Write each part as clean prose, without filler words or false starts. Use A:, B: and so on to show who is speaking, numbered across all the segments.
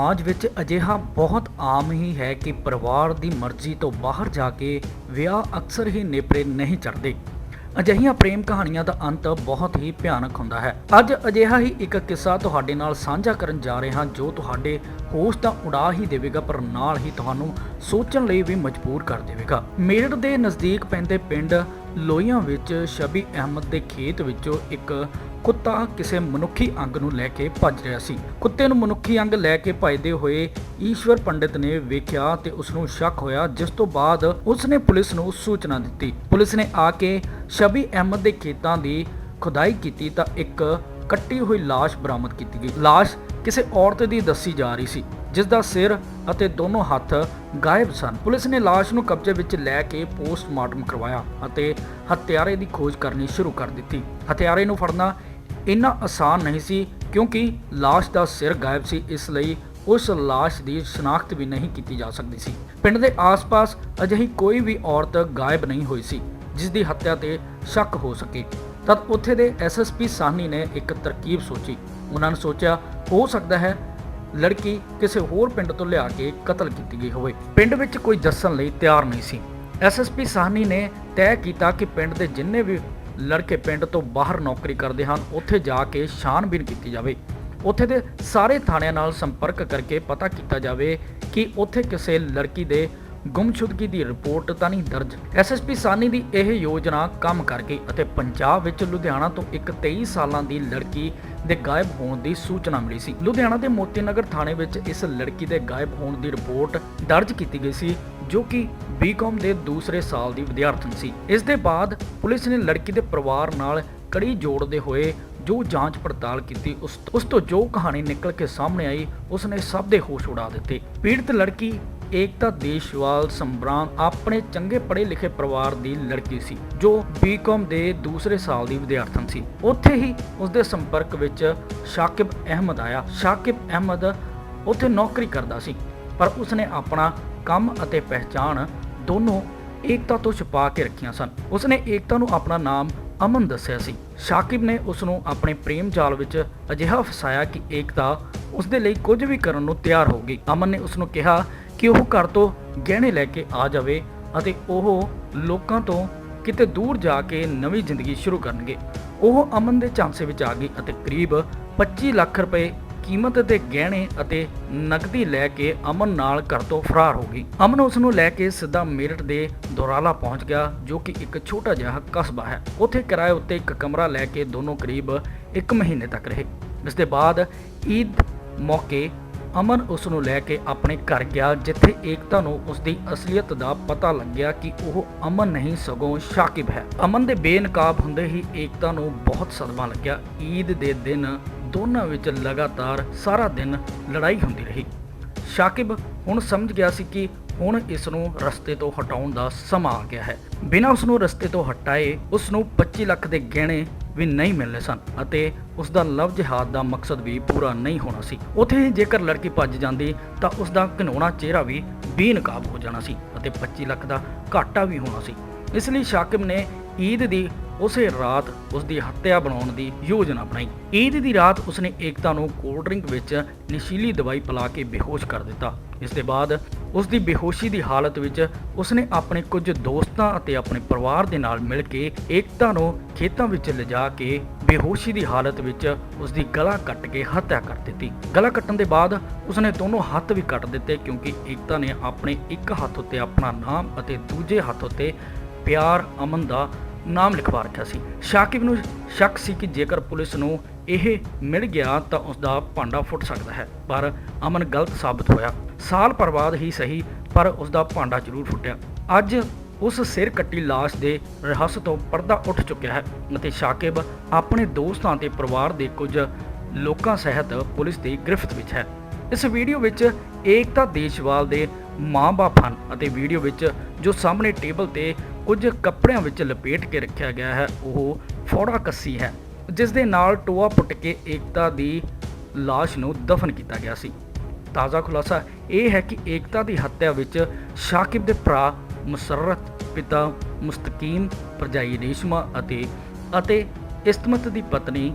A: समाज ਵਿੱਚ ਅਜਿਹਾ ਬਹੁਤ ਆਮ ਹੀ ਹੈ ਕਿ ਪਰਿਵਾਰ ਦੀ ਮਰਜ਼ੀ ਤੋਂ ਬਾਹਰ ਜਾ ਕੇ ਵਿਆਹ ਅਕਸਰ ਹੀ ਨੇਪਰੇ ਨਹੀਂ ਚੜ੍ਹਦੇ। ਅਜਿਹੀਆਂ ਪ੍ਰੇਮ ਕਹਾਣੀਆਂ ਦਾ ਅੰਤ ਬਹੁਤ ਹੀ ਭਿਆਨਕ ਹੁੰਦਾ ਹੈ। ਅੱਜ ਅਜਿਹਾ ਹੀ ਇੱਕ ਕਿੱਸਾ ਤੁਹਾਡੇ ਨਾਲ ਸਾਂਝਾ ਕਰਨ ਜਾ ਰਹੇ ਹਾਂ ਜੋ ਤੁਹਾਡੇ ਹੋਸ਼ ਤਾਂ ਉਡਾ ਹੀ ਦੇਵੇਗਾ ਪਰ ਨਾਲ ਹੀ ਤੁਹਾਨੂੰ ਸੋਚਣ ਲਈ ਵੀ ਮਜਬੂਰ ਕਰ ਦੇਵੇਗਾ। ਮੇਰਠ ਦੇ ਨਜ਼ਦੀਕ ਪੈਂਦੇ ਪਿੰਡ ਲੋਹੀਆਂ ਵਿੱਚ ਸ਼ਬੀ ਅਹਿਮਦ ਦੇ ਖੇਤ ਵਿੱਚੋਂ ਇੱਕ ਕੁੱਤਾ ਕਿਸੇ ਮਨੁੱਖੀ ਅੰਗ ਨੂੰ ਲੈ ਕੇ ਭੱਜ ਰਿਹਾ ਸੀ। ਕੁੱਤੇ ਨੂੰ ਮਨੁੱਖੀ ਅੰਗ ਲੈ ਕੇ ਭੱਜਦੇ ਹੋਏ ਈਸ਼ਵਰ ਪੰਡਿਤ ਨੇ ਵੇਖਿਆ ਤੇ ਉਸ ਨੂੰ ਸ਼ੱਕ ਹੋਇਆ, ਜਿਸ ਤੋਂ ਬਾਅਦ ਉਸ ਨੇ ਪੁਲਿਸ ਨੂੰ ਸੂਚਨਾ ਦਿੱਤੀ। ਪੁਲਿਸ ਨੇ ਆ ਕੇ ਸ਼ਬੀ ਅਹਿਮਦ ਦੇ ਖੇਤਾਂ ਦੀ ਖੁਦਾਈ ਕੀਤੀ ਤਾਂ ਇੱਕ ਕੱਟੀ ਹੋਈ ਲਾਸ਼ ਬਰਾਮਦ ਕੀਤੀ ਗਈ। ਲਾਸ਼ ਕਿਸੇ ਔਰਤ ਦੀ ਦੱਸੀ ਜਾ ਰਹੀ ਸੀ ਜਿਸ ਦਾ ਸਿਰ ਅਤੇ ਦੋਨੋਂ ਹੱਥ ਗਾਇਬ ਸਨ। ਪੁਲਿਸ ਨੇ ਲਾਸ਼ ਨੂੰ ਕਬਜ਼ੇ ਵਿੱਚ ਲੈ ਕੇ ਪੋਸਟਮਾਰਟਮ ਕਰਵਾਇਆ ਅਤੇ ਹੱਤਿਆਰੇ ਦੀ ਖੋਜ ਕਰਨੀ ਸ਼ੁਰੂ ਕਰ ਦਿੱਤੀ। ਹੱਤਿਆਰੇ ਨੂੰ ਫੜਨਾ ਇੰਨਾ ਆਸਾਨ ਨਹੀਂ ਸੀ ਕਿਉਂਕਿ ਲਾਸ਼ ਦਾ ਸਿਰ ਗਾਇਬ ਸੀ, ਇਸ ਲਈ ਉਸ ਲਾਸ਼ ਦੀ ਸ਼ਨਾਖਤ ਵੀ ਨਹੀਂ ਕੀਤੀ ਜਾ ਸਕਦੀ ਸੀ। ਪਿੰਡ ਦੇ ਆਸ-ਪਾਸ ਅਜਿਹੀ ਕੋਈ ਵੀ ਔਰਤ ਗਾਇਬ ਨਹੀਂ ਹੋਈ ਸੀ ਜਿਸ ਦੀ ਹੱਤਿਆ ਤੇ ਸ਼ੱਕ ਹੋ ਸਕੇ। ਤਦ ਉੱਥੇ ਦੇ ਐਸਐਸਪੀ ਸਾਹਨੀ ਨੇ ਇੱਕ ਤਰਕੀਬ ਸੋਚੀ। ਉਹਨਾਂ ਨੇ ਸੋਚਿਆ ਹੋ ਸਕਦਾ ਹੈ ਲੜਕੀ ਕਿਸੇ ਹੋਰ ਪਿੰਡ ਤੋਂ ਲਿਆ ਕੇ ਕਤਲ ਕੀਤੀ ਗਈ ਹੋਵੇ। ਪਿੰਡ ਵਿੱਚ ਕੋਈ ਦੱਸਣ ਲਈ ਤਿਆਰ ਨਹੀਂ ਸੀ। ਐਸਐਸਪੀ ਸਾਹਨੀ ਨੇ ਤੈਅ ਕੀਤਾ ਕਿ ਪਿੰਡ ਦੇ ਜਿੰਨੇ ਵੀ ਲੜਕੇ ਪਿੰਡ ਤੋਂ ਬਾਹਰ ਨੌਕਰੀ ਕਰਦੇ ਹਨ ਉੱਥੇ ਜਾ ਕੇ ਛਾਣਬੀਨ ਕੀਤੀ ਜਾਵੇ। ਉੱਥੇ ਦੇ ਸਾਰੇ ਥਾਣਿਆਂ ਨਾਲ ਸੰਪਰਕ ਕਰਕੇ ਪਤਾ ਕੀਤਾ ਜਾਵੇ ਕਿ ਉੱਥੇ ਕਿਸੇ ਲੜਕੀ ਦੇ ਗੁੰਮਸ਼ੁਦਗੀ ਦੀ ਰਿਪੋਰਟ ਤਾਂ ਨਹੀਂ ਦਰਜ। ਐਸਐਸਪੀ ਸਾਨੀ ਦੀ ਇਹ ਯੋਜਨਾ ਕੰਮ ਕਰ ਗਈ ਅਤੇ ਪੰਜਾਬ ਵਿੱਚ ਲੁਧਿਆਣਾ ਤੋਂ ਇੱਕ 23 ਸਾਲਾਂ ਦੀ ਲੜਕੀ ਦੇ ਗਾਇਬ ਹੋਣ ਦੀ ਸੂਚਨਾ ਮਿਲੀ ਸੀ। ਲੁਧਿਆਣਾ ਦੇ ਮੋਤੀ ਨਗਰ ਥਾਣੇ ਵਿੱਚ ਇਸ ਲੜਕੀ ਦੇ ਗਾਇਬ ਹੋਣ ਦੀ ਰਿਪੋਰਟ ਦਰਜ ਕੀਤੀ ਗਈ ਸੀ ਜੋ ਕਿ ਬੀਕਾਮ ਦੇ ਦੂਸਰੇ ਸਾਲ ਦੀ ਵਿਦਿਆਰਥਣ ਸੀ। ਇਸ ਦੇ ਬਾਅਦ ਪੁਲਿਸ ਨੇ ਲੜਕੀ ਦੇ ਪਰਿਵਾਰ ਨਾਲ ਕੜੀ ਜੋੜਦੇ ਹੋਏ ਜੋ ਜਾਂਚ ਪੜਤਾਲ ਕੀਤੀ ਉਸ ਤੋਂ ਜੋ ਕਹਾਣੀ ਨਿਕਲ ਕੇ ਸਾਹਮਣੇ ਆਈ ਉਸ ਨੇ ਸਭ ਦੇ ਹੋਸ਼ ਉਡਾ ਦਿੱਤੇ। ਪੀੜਤ ਲੜਕੀ ਏਕਤਾ ਦੇਸ਼ਵਾਲ ਸੰਬਰਾਮ ਆਪਣੇ ਚੰਗੇ ਪੜ੍ਹੇ ਲਿਖੇ ਪਰਿਵਾਰ ਦੀ ਲੜਕੀ ਸੀ ਜੋ ਬੀਕਾਮ ਦੇ ਦੂਸਰੇ ਸਾਲ ਦੀ ਵਿਦਿਆਰਥਣ ਸੀ। ਉੱਥੇ ਹੀ ਉਸਦੇ ਸੰਪਰਕ ਵਿੱਚ ਸ਼ਾਕਿਬ ਅਹਿਮਦ ਆਇਆ। ਸ਼ਾਕਿਬ ਅਹਿਮਦ ਉੱਥੇ ਨੌਕਰੀ ਕਰਦਾ ਸੀ ਪਰ ਉਸਨੇ ਆਪਣਾ ਕੰਮ ਅਤੇ ਪਹਿਚਾਣ ਦੋਨੋਂ ਏਕਤਾ ਤੋਂ ਛੁਪਾ ਕੇ ਰੱਖੀਆਂ ਸਨ। ਉਸਨੇ ਏਕਤਾ ਨੂੰ ਆਪਣਾ ਨਾਮ ਅਮਨ ਦੱਸਿਆ ਸੀ। ਸ਼ਾਕਿਬ ਨੇ ਉਸ ਨੂੰ ਆਪਣੇ ਪ੍ਰੇਮ ਜਾਲ ਵਿੱਚ ਅਜਿਹਾ ਫਸਾਇਆ ਕਿ ਏਕਤਾ ਉਸਦੇ ਲਈ ਕੁਝ ਵੀ ਕਰਨ ਨੂੰ ਤਿਆਰ ਹੋ ਗਈ। ਅਮਨ ਨੇ ਉਸ ਨੂੰ ਕਿਹਾ ਕਿ ਉਹ ਘਰ ਤੋਂ ਗਹਿਣੇ ਲੈ ਕੇ ਆ ਜਾਵੇ ਅਤੇ ਉਹ ਲੋਕਾਂ ਤੋਂ ਕਿਤੇ ਦੂਰ ਜਾ ਕੇ ਨਵੀਂ ਜ਼ਿੰਦਗੀ ਸ਼ੁਰੂ ਕਰਨਗੇ। ਉਹ ਅਮਨ ਦੇ ਝਾਂਸੇ ਵਿੱਚ ਆ ਗਈ ਅਤੇ ਕਰੀਬ 25 ਲੱਖ ਰੁਪਏ ਕੀਮਤ ਦੇ ਗਹਿਣੇ ਅਤੇ ਨਕਦੀ ਲੈ ਕੇ ਅਮਨ ਨਾਲ ਘਰ ਤੋਂ ਫਰਾਰ ਹੋ ਗਈ। ਅਮਨ ਉਸ ਨੂੰ ਲੈ ਕੇ ਸਿੱਧਾ ਮੇਰਠ ਦੇ ਦੋਰਾਲਾ ਪਹੁੰਚ ਗਿਆ ਜੋ ਕਿ ਇੱਕ ਛੋਟਾ ਜਿਹਾ ਕਸਬਾ ਹੈ। ਉੱਥੇ ਕਿਰਾਏ ਉੱਤੇ ਇੱਕ ਕਮਰਾ ਲੈ ਕੇ ਦੋਨੋਂ ਕਰੀਬ 1 ਮਹੀਨੇ ਤੱਕ ਰਹੇ। ਇਸ ਦੇ ਬਾਅਦ ਈਦ ਮੌਕੇ ਅਮਨ ਉਸ ਨੂੰ ਲੈ ਕੇ ਆਪਣੇ ਘਰ ਗਿਆ ਜਿੱਥੇ ਏਕਤਾ ਨੂੰ ਉਸਦੀ ਅਸਲੀਅਤ ਦਾ ਪਤਾ ਲੱਗਿਆ ਕਿ ਉਹ ਅਮਨ ਨਹੀਂ ਸਗੋਂ ਸ਼ਾਕਿਬ ਹੈ। ਅਮਨ ਦੇ ਬੇਨਕਾਬ ਹੁੰਦੇ ਹੀ ਏਕਤਾ ਨੂੰ ਬਹੁਤ ਸਦਮਾ ਲੱਗਿਆ। ਈਦ ਦੇ ਦਿਨ ਦੋਨਾਂ ਵਿੱਚ ਲਗਾਤਾਰ ਸਾਰਾ ਦਿਨ ਲੜਾਈ ਹੁੰਦੀ ਰਹੀ। ਸ਼ਾਕਿਬ ਹੁਣ ਸਮਝ ਗਿਆ ਸੀ ਕਿ ਹੁਣ ਇਸ ਨੂੰ ਰਸਤੇ ਤੋਂ ਹਟਾਉਣ ਦਾ ਸਮਾਂ ਆ ਗਿਆ ਹੈ। ਬਿਨਾਂ ਉਸ ਨੂੰ ਰਸਤੇ ਤੋਂ ਹਟਾਏ ਉਸ ਨੂੰ 25 ਲੱਖ ਦੇ ਗਹਿਣੇ ਵੀ ਨਹੀਂ ਮਿਲਨੇ ਸਨ ਅਤੇ ਉਸ ਦਾ ਲਵ ਜਿਹਾਦ ਦਾ ਮਕਸਦ ਵੀ ਪੂਰਾ ਨਹੀਂ ਹੋਣਾ ਸੀ। ਉੱਥੇ ਹੀ ਜੇਕਰ ਲੜਕੀ ਭੱਜ ਜਾਂਦੀ ਤਾਂ ਉਸ ਦਾ ਘਿਨਾਉਣਾ ਚਿਹਰਾ ਵੀ ਬੇਨਕਾਬ ਹੋ ਜਾਣਾ ਸੀ ਅਤੇ 25 ਲੱਖ ਦਾ ਘਾਟਾ ਵੀ ਹੋਣਾ ਸੀ। ਇਸ ਲਈ ਸ਼ਾਕਿਬ ਨੇ ਈਦ ਦੀ ਉਸੇ ਰਾਤ ਉਸ ਦੀ ਹੱਤਿਆ ਬਣਾਉਣ ਦੀ ਯੋਜਨਾ ਬਣਾਈ। ਈਦ ਦੀ ਰਾਤ ਉਸਨੇ ਏਕਤਾ ਨੂੰ ਕੋਲਡ ਡਰਿੰਕ ਵਿੱਚ ਨਸ਼ੀਲੀ ਦਵਾਈ ਪਿਲਾ ਕੇ ਬੇਹੋਸ਼ ਕਰ ਦਿੱਤਾ। ਇਸ ਦੇ ਬਾਅਦ ਉਸ ਦੀ ਬੇਹੋਸ਼ੀ ਦੀ ਹਾਲਤ ਵਿੱਚ ਉਸਨੇ ਆਪਣੇ ਕੁਝ ਦੋਸਤਾਂ ਅਤੇ ਆਪਣੇ ਪਰਿਵਾਰ ਦੇ ਨਾਲ ਮਿਲ ਕੇ ਏਕਤਾ ਨੂੰ ਖੇਤਾਂ ਵਿੱਚ ਲਿਜਾ ਕੇ ਬੇਹੋਸ਼ੀ ਦੀ ਹਾਲਤ ਵਿੱਚ ਉਸ ਦੀ ਗਲਾ ਕੱਟ ਕੇ ਹੱਤਿਆ ਕਰ ਦਿੱਤੀ। ਗਲਾ ਕੱਟਣ ਦੇ ਬਾਅਦ ਉਸਨੇ ਦੋਨੋਂ ਹੱਥ ਵੀ ਕੱਟ ਦਿੱਤੇ ਕਿਉਂਕਿ ਏਕਤਾ ਨੇ ਆਪਣੇ ਇੱਕ ਹੱਥ ਉੱਤੇ ਆਪਣਾ ਨਾਮ ਅਤੇ ਦੂਜੇ ਹੱਥ ਉੱਤੇ ਪਿਆਰ ਅਮਨ ਦਾ ਨਾਮ ਲਿਖਵਾ ਰੱਖਿਆ ਸੀ। ਸ਼ਾਕਿਬ ਨੂੰ ਸ਼ੱਕ ਸੀ ਕਿ ਜੇਕਰ ਪੁਲਿਸ ਨੂੰ ਇਹ ਮਿਲ ਗਿਆ ਤਾਂ ਉਸ ਦਾ ਭਾਂਡਾ ਫੁੱਟ ਸਕਦਾ ਹੈ ਪਰ ਅਮਨ ਗਲਤ ਸਾਬਤ ਹੋਇਆ। ਸਾਲ ਭਰ ਬਾਅਦ ਹੀ ਸਹੀ ਪਰ ਉਸ ਦਾ ਭਾਂਡਾ ਜ਼ਰੂਰ ਫੁੱਟਿਆ। ਅੱਜ ਉਸ ਸਿਰ ਕੱਟੀ ਲਾਸ਼ ਦੇ ਰਹੱਸ ਤੋਂ ਪਰਦਾ ਉੱਠ ਚੁੱਕਿਆ ਹੈ ਅਤੇ ਸ਼ਾਕਿਬ ਆਪਣੇ ਦੋਸਤਾਂ ਤੇ ਪਰਿਵਾਰ ਦੇ ਕੁਝ ਲੋਕਾਂ ਸਹਿਤ ਪੁਲਿਸ ਦੀ ਗ੍ਰਿਫਤ ਵਿੱਚ ਹੈ। ਇਸ ਵੀਡੀਓ ਵਿੱਚ ਏਕਤਾ ਦੇਸ਼ਵਾਲ ਦੇ ਮਾਂ-ਬਾਪ ਹਨ ਅਤੇ ਵੀਡੀਓ ਵਿੱਚ ਜੋ ਸਾਹਮਣੇ ਟੇਬਲ ਤੇ ਕੁਝ ਕੱਪੜਿਆਂ ਵਿੱਚ ਲਪੇਟ ਕੇ ਰੱਖਿਆ ਗਿਆ ਹੈ ਉਹ ਫੋੜਾ ਕੱਸੀ ਹੈ ਜਿਸ ਦੇ ਨਾਲ ਟੋਆ ਪੁੱਟ ਕੇ ਏਕਤਾ ਦੀ ਲਾਸ਼ ਨੂੰ ਦਫਨ ਕੀਤਾ ਗਿਆ ਸੀ। ਤਾਜ਼ਾ ਖੁਲਾਸਾ ਇਹ ਹੈ ਕਿ ਏਕਤਾ ਦੀ ਹੱਤਿਆ ਵਿੱਚ ਸ਼ਾਕਿਬ ਦੇ ਭਰਾ ਮੁਸਰਤ, ਪਿਤਾ ਮੁਸਤਕੀਮ, ਭਰਜਾਈ ਰੇਸ਼ਮਾ ਅਤੇ ਇਸਤਮਤ ਦੀ ਪਤਨੀ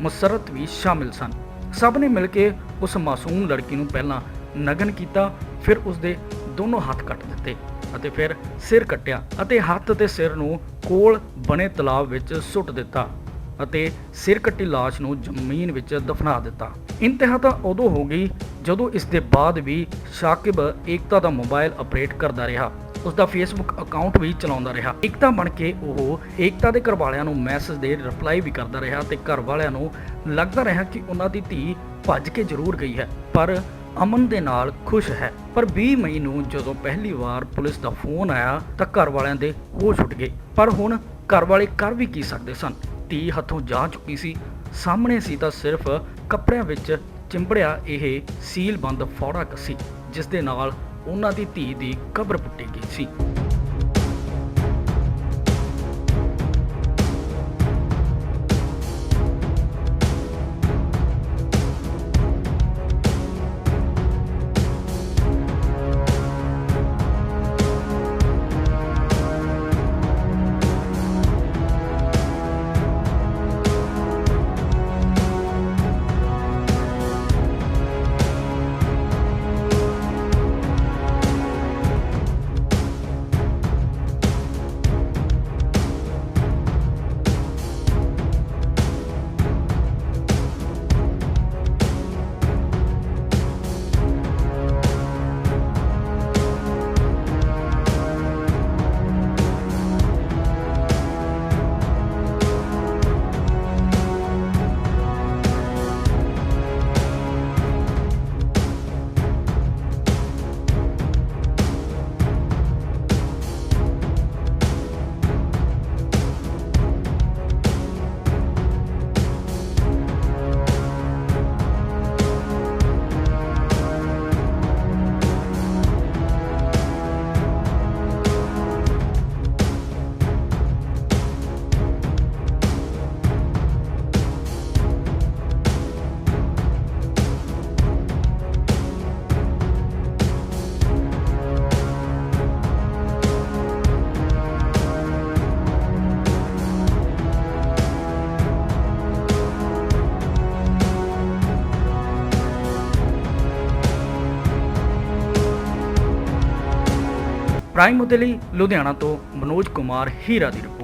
A: ਮੁਸਰਤ ਵੀ ਸ਼ਾਮਿਲ ਸਨ। ਸਭ ਨੇ ਮਿਲ ਕੇ ਉਸ ਮਾਸੂਮ ਲੜਕੀ ਨੂੰ ਪਹਿਲਾਂ ਨਗਨ ਕੀਤਾ, ਫਿਰ ਉਸਦੇ ਦੋਨੋਂ ਹੱਥ ਕੱਟ ਦਿੱਤੇ ਅਤੇ ਫਿਰ ਸਿਰ ਕੱਟਿਆ ਅਤੇ ਹੱਥ ਅਤੇ ਸਿਰ ਨੂੰ ਕੋਲ ਬਣੇ ਤਲਾਬ ਵਿੱਚ ਸੁੱਟ ਦਿੱਤਾ ਅਤੇ ਸਿਰ ਕੱਟੀ ਲਾਸ਼ ਨੂੰ ਜ਼ਮੀਨ ਵਿੱਚ ਦਫਨਾ ਦਿੱਤਾ। ਇੰਤਹਾ ਤਾਂ ਉਦੋਂ ਹੋ ਗਈ ਜਦੋਂ ਇਸ ਦੇ ਬਾਅਦ ਵੀ ਸ਼ਾਕਿਬ ਏਕਤਾ ਦਾ ਮੋਬਾਈਲ ਆਪਰੇਟ ਕਰਦਾ ਰਿਹਾ, ਉਸ ਦਾ ਫੇਸਬੁੱਕ ਅਕਾਊਂਟ ਵੀ ਚਲਾਉਂਦਾ ਰਿਹਾ। ਏਕਤਾ ਬਣ ਕੇ ਉਹ ਏਕਤਾ ਦੇ ਘਰ ਵਾਲਿਆਂ ਨੂੰ ਮੈਸੇਜ ਦੇ ਰਿਪਲਾਈ ਵੀ ਕਰਦਾ ਰਿਹਾ ਤੇ ਘਰ ਵਾਲਿਆਂ ਨੂੰ ਲੱਗਦਾ ਰਿਹਾ ਕਿ ਉਹਨਾਂ ਦੀ ਧੀ ਭੱਜ ਕੇ ਜ਼ਰੂਰ ਗਈ ਹੈ ਪਰ ਅਮਨ ਦੇ ਨਾਲ ਖੁਸ਼ ਹੈ। ਪਰ 20 ਮਈ ਨੂੰ ਜਦੋਂ ਪਹਿਲੀ ਵਾਰ ਪੁਲਿਸ ਦਾ ਫੋਨ ਆਇਆ ਤਾਂ ਘਰ ਵਾਲਿਆਂ ਦੇ ਹੋਸ਼ ਉੱਡ ਗਏ। ਪਰ ਹੁਣ ਘਰ ਵਾਲੇ ਕਰ ਵੀ ਕੀ ਸਕਦੇ ਸਨ? ਧੀ ਹੱਥੋਂ ਜਾ ਚੁੱਕੀ ਸੀ, ਸਾਹਮਣੇ ਸੀ ਤਾਂ ਸਿਰਫ ਕੱਪੜਿਆਂ ਵਿੱਚ ਚਿੰਬੜਿਆ ਇਹ ਸੀਲਬੰਦ ਫੌੜਾ ਸੀ ਜਿਸ ਦੇ ਨਾਲ ਉਹਨਾਂ ਦੀ ਧੀ ਦੀ ਕਬਰ ਪੁੱਟੀ ਗਈ ਸੀ। ਪ੍ਰਾਈਮ ਮੁੱਦੇ ਲਈ ਲੁਧਿਆਣਾ ਤੋਂ ਮਨੋਜ ਕੁਮਾਰ ਹੀਰਾ ਦੀ ਰਿਪੋਰਟ।